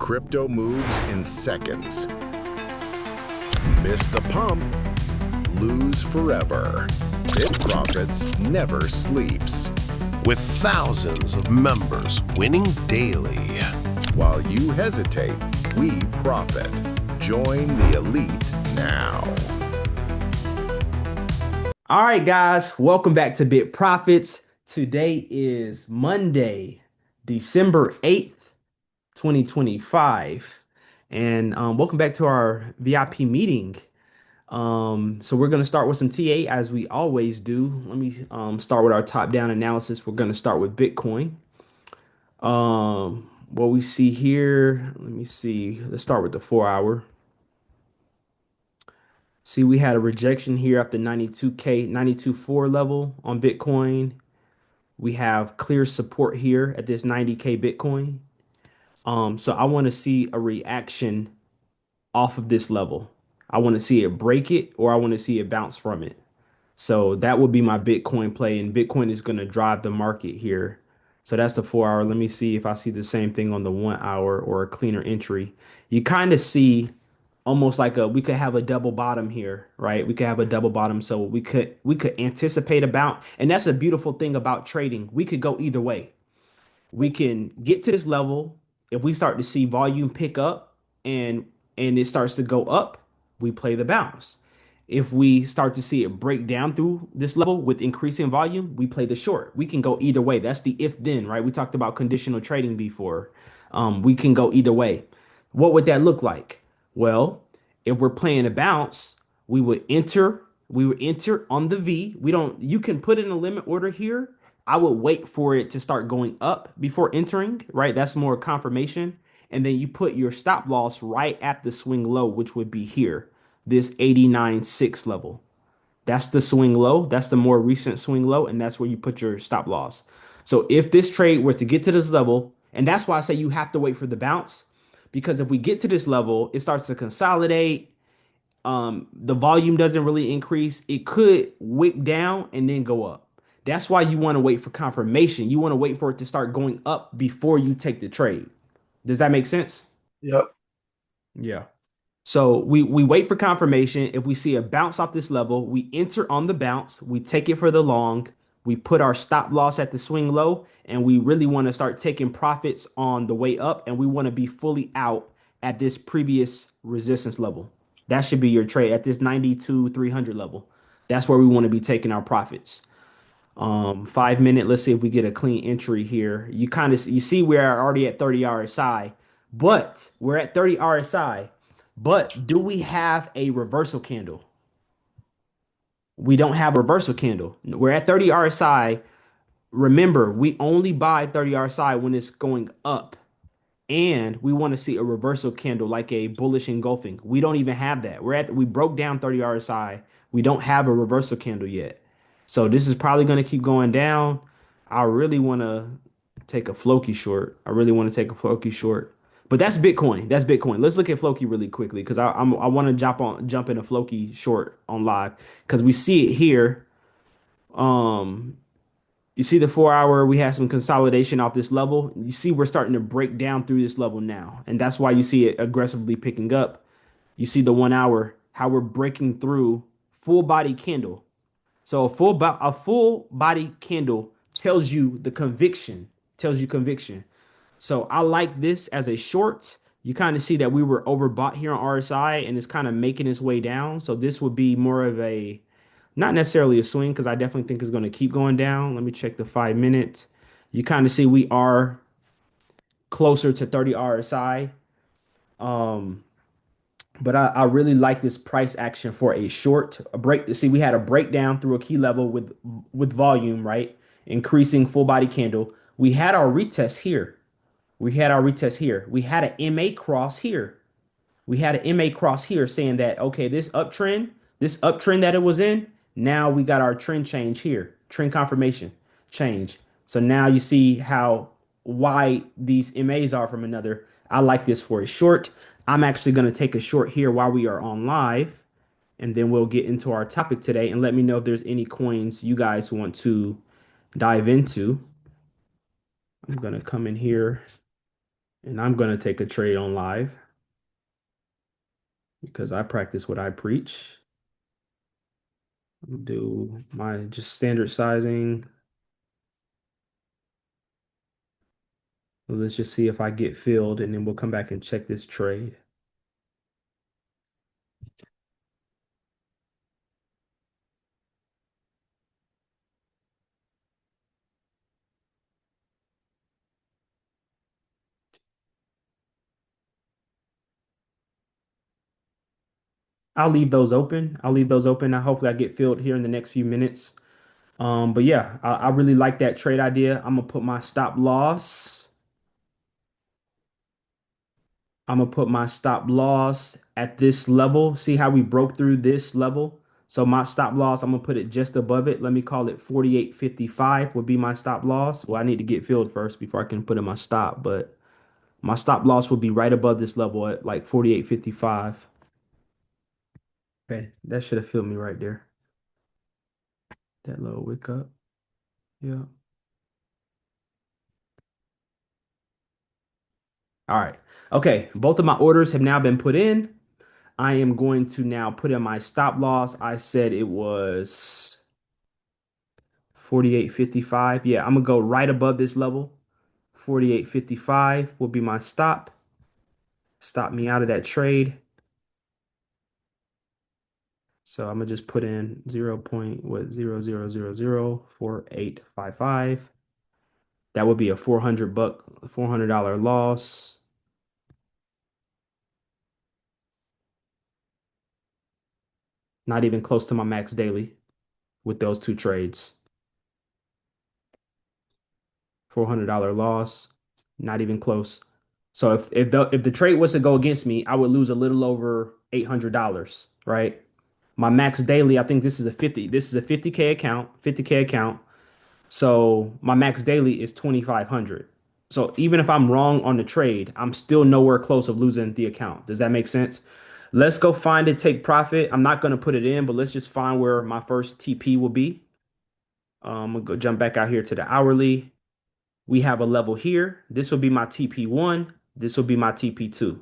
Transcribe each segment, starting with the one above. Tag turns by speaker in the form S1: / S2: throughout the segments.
S1: Crypto moves in seconds. Miss the pump, lose forever. BitProfits never sleeps.
S2: With thousands of members winning daily.
S1: While you hesitate, we profit. Join the elite now.
S3: All right, guys, welcome back to BitProfits. Today is Monday, December 8th, 2025. And welcome back to our VIP meeting. So we're going to start with some TA as we always do. Let me start with our top-down analysis. We're going to start with Bitcoin. What we see here, let me see. Let's start with the 4-hour. See, we had a rejection here at the 92K, 92.4 level on Bitcoin. We have clear support here at this 90K Bitcoin. So I want to see a reaction off of this level. I want to see it break it, or I want to see it bounce from it. So that would be my Bitcoin play, and Bitcoin is going to drive the market here. So that's the 4-hour. Let me see if I see the same thing on the 1-hour or a cleaner entry. You kind of see almost like we could have a double bottom here, right? We could have a double bottom. So we could anticipate a bounce. And that's a beautiful thing about trading. We could go either way. We can get to this level. If we start to see volume pick up and it starts to go up, we play the bounce. If we start to see it break down through this level with increasing volume, we play the short. We can go either way. That's the if then, right? We talked about conditional trading before. We can go either way. What would that look like? Well, if we're playing a bounce, we would enter on the V. You can put in a limit order here. I would wait for it to start going up before entering, right? That's more confirmation. And then you put your stop loss right at the swing low, which would be here, this 89.6 level. That's the swing low. That's the more recent swing low. And that's where you put your stop loss. So if this trade were to get to this level, and that's why I say you have to wait for the bounce, because if we get to this level, it starts to consolidate. The volume doesn't really increase. It could wick down and then go up. That's why you want to wait for confirmation. You want to wait for it to start going up before you take the trade. Does that make sense?
S4: Yep.
S3: Yeah. So we wait for confirmation. If we see a bounce off this level, we enter on the bounce. We take it for the long. We put our stop loss at the swing low, and we really want to start taking profits on the way up, and we want to be fully out at this previous resistance level. That should be your trade at this 92,300 level. That's where we want to be taking our profits. 5 minute. Let's see if we get a clean entry here. You see we're already at 30 RSI, but we're at 30 RSI. But do we have a reversal candle? We don't have a reversal candle. We're at 30 RSI. Remember, we only buy 30 RSI when it's going up. And we want to see a reversal candle like a bullish engulfing. We don't even have that. We broke down 30 RSI. We don't have a reversal candle yet. So this is probably going to keep going down. I really want to take a Floki short. But that's Bitcoin. That's Bitcoin. Let's look at Floki really quickly because I want to jump in a Floki short on live because we see it here. You see the 4-hour, we had some consolidation off this level. You see we're starting to break down through this level now. And that's why you see it aggressively picking up. You see the 1-hour, how we're breaking through full body candle. So a full body candle tells you the conviction, So I like this as a short. You kind of see that we were overbought here on RSI and it's kind of making its way down. So this would be more of a, not necessarily a swing because I definitely think it's going to keep going down. Let me check the 5 minute. You kind of see we are closer to 30 RSI. But I really like this price action for a short. See, we had a breakdown through a key level with volume, right? Increasing full body candle. We had our retest here. We had an MA cross here. Saying that, okay, this uptrend that it was in, now we got our trend change here, trend confirmation change. So now you see how wide these MAs are from another. I like this for a short. I'm actually going to take a short here while we are on live, and then we'll get into our topic today and let me know if there's any coins you guys want to dive into. I'm going to come in here And I'm going to take a trade on live because I practice what I preach. Do my just standard sizing. Let's just see if I get filled and then we'll come back and check this trade. I'll leave those open. I'll leave those open. Hopefully I get filled here in the next few minutes. But yeah, I really like that trade idea. I'm gonna put my stop loss. I'm gonna put my stop loss at this level. See how we broke through this level? So my stop loss, I'm gonna put it just above it. Let me call it 48.55 would be my stop loss. Well, I need to get filled first before I can put in my stop, but my stop loss will be right above this level at like 48.55. Okay, that should have filled me right there. That little wick up. Yeah. All right. Okay, both of my orders have now been put in. I am going to now put in my stop loss. I said it was 48.55. Yeah, I'm gonna go right above this level. 48.55 will be my stop. Stop me out of that trade. So I'm gonna just put in 0.00004855. That would be a $400 loss. Not even close to my max daily with those two trades. $400 loss, not even close. So if the trade was to go against me, I would lose a little over $800, right? My max daily, I think this is a 50K account, 50K account. So my max daily is 2,500. So even if I'm wrong on the trade, I'm still nowhere close of losing the account. Does that make sense? Let's go find it, take profit. I'm not going to put it in, but let's just find where my first TP will be. I'm gonna go jump back out here to the hourly. We have a level here. This will be my TP1. This will be my TP2.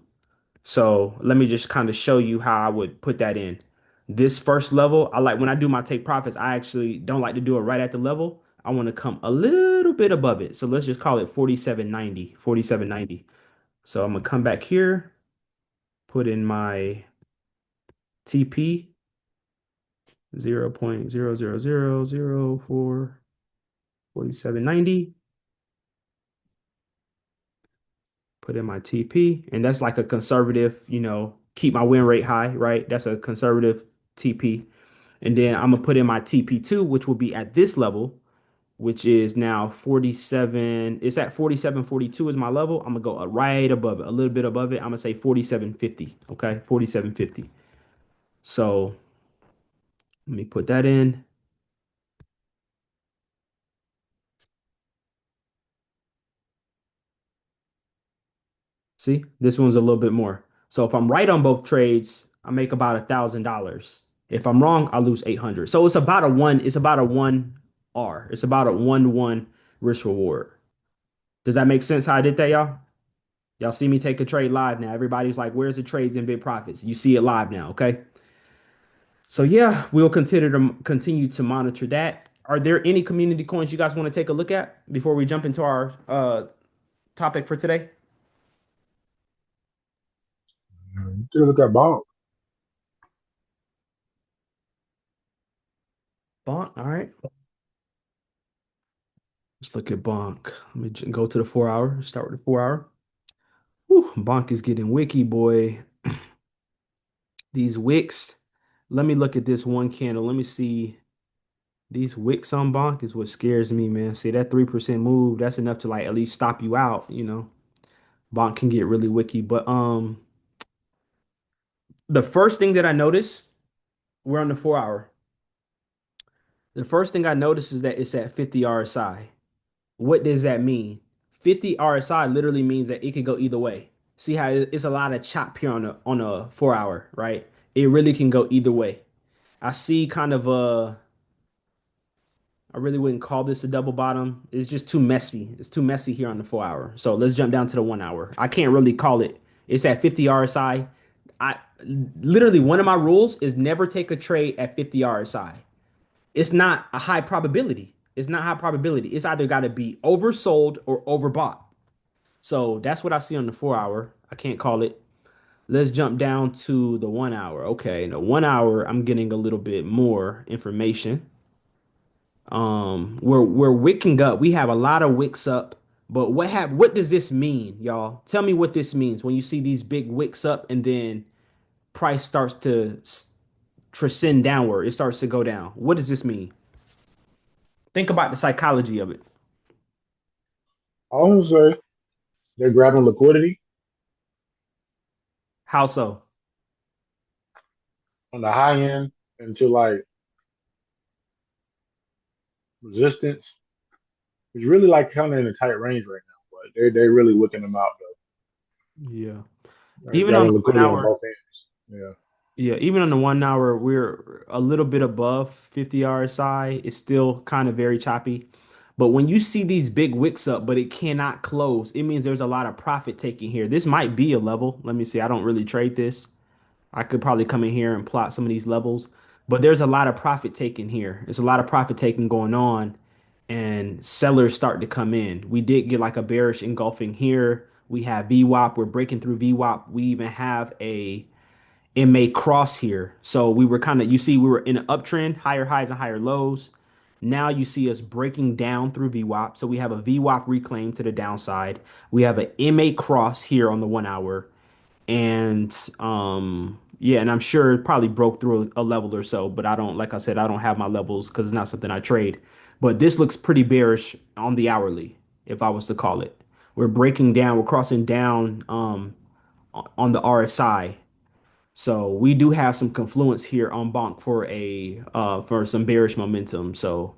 S3: So let me just kind of show you how I would put that in. This first level, I like when I do my take profits, I actually don't like to do it right at the level. I want to come a little bit above it. So let's just call it 47.90, 47.90. So I'm gonna come back here, put in my TP 0.00004, 47.90. Put in my TP, and that's like a conservative, keep my win rate high, right? That's a conservative TP. And then I'm gonna put in my TP2, which will be at this level, which is now 47. It's at 47.42 is my level. I'm gonna go right above it, a little bit above it. I'm gonna say 47.50. Okay, 47.50. So let me put that in. See, this one's a little bit more. So if I'm right on both trades, I make about $1,000. If I'm wrong, I lose 800. So it's about a one R. It's about a 1-1 risk reward. Does that make sense how I did that, y'all? Y'all see me take a trade live now. Everybody's like, where's the trades in BitProfits? You see it live now, okay? So yeah, we'll continue to monitor that. Are there any community coins you guys want to take a look at before we jump into our topic for today?
S4: Take a look at BONK.
S3: BONK, all right. Let's look at BONK. Let me go to the 4 hour. Start with the 4 hour. Whew, BONK is getting wicky, boy. These wicks. Let me look at this one candle. Let me see. These wicks on BONK is what scares me, man. See that 3% move, that's enough to like at least stop you out. BONK can get really wicky. But the first thing that I noticed, we're on the 4 hour. The first thing I noticed is that it's at 50 RSI. What does that mean? 50 RSI literally means that it can go either way. See how it's a lot of chop here on a 4 hour, right? It really can go either way. I see kind of I really wouldn't call this a double bottom. It's just too messy. It's too messy here on the 4 hour. So let's jump down to the 1 hour. I can't really call it. It's at 50 RSI. I literally one of my rules is never take a trade at 50 RSI. It's not a high probability. It's not high probability. It's either got to be oversold or overbought. So that's what I see on the 4 hour. I can't call it. Let's jump down to the 1 hour. Okay, the 1 hour, I'm getting a little bit more information. We're wicking up. We have a lot of wicks up. But what does this mean, y'all? Tell me what this means when you see these big wicks up and then price starts to transcend downward. It starts to go down. What does this mean? Think about the psychology of it.
S4: I would say they're grabbing liquidity
S3: How so?
S4: on the high end into like resistance. It's really like kind of in a tight range right now, but they really looking them out
S3: Yeah.
S4: though. They're
S3: Even on
S4: grabbing
S3: the one
S4: liquidity on
S3: hour,
S4: both ends. Yeah.
S3: yeah, even on the 1 hour, we're a little bit above 50 RSI. It's still kind of very choppy. But when you see these big wicks up, but it cannot close, it means there's a lot of profit taking here. This might be a level. Let me see. I don't really trade this. I could probably come in here and plot some of these levels, but there's a lot of profit taking here. There's a lot of profit taking going on, and sellers start to come in. We did get like a bearish engulfing here. We have VWAP. We're breaking through VWAP. We even have a MA cross here. So we were kind of, you see, we were in an uptrend, higher highs and higher lows. Now you see us breaking down through VWAP. So we have a VWAP reclaim to the downside. We have an MA cross here on the 1 hour. And yeah, and I'm sure it probably broke through a level or so, but I don't, like I said, I don't have my levels because it's not something I trade. But this looks pretty bearish on the hourly, if I was to call it. We're breaking down, we're crossing down on the RSI. So we do have some confluence here on BONK for some bearish momentum. So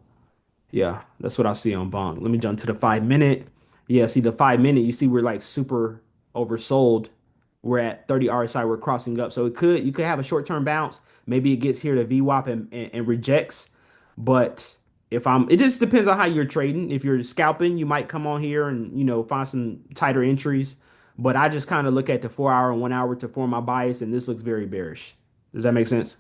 S3: yeah, that's what I see on BONK. Let me jump to the 5 minute. Yeah, see the 5 minute, you see we're like super oversold. We're at 30 RSI, we're crossing up. So you could have a short-term bounce. Maybe it gets here to VWAP and rejects. But it just depends on how you're trading. If you're scalping, you might come on here and, find some tighter entries. But I just kind of look at the 4 hour and 1 hour to form my bias, and this looks very bearish. Does that make sense?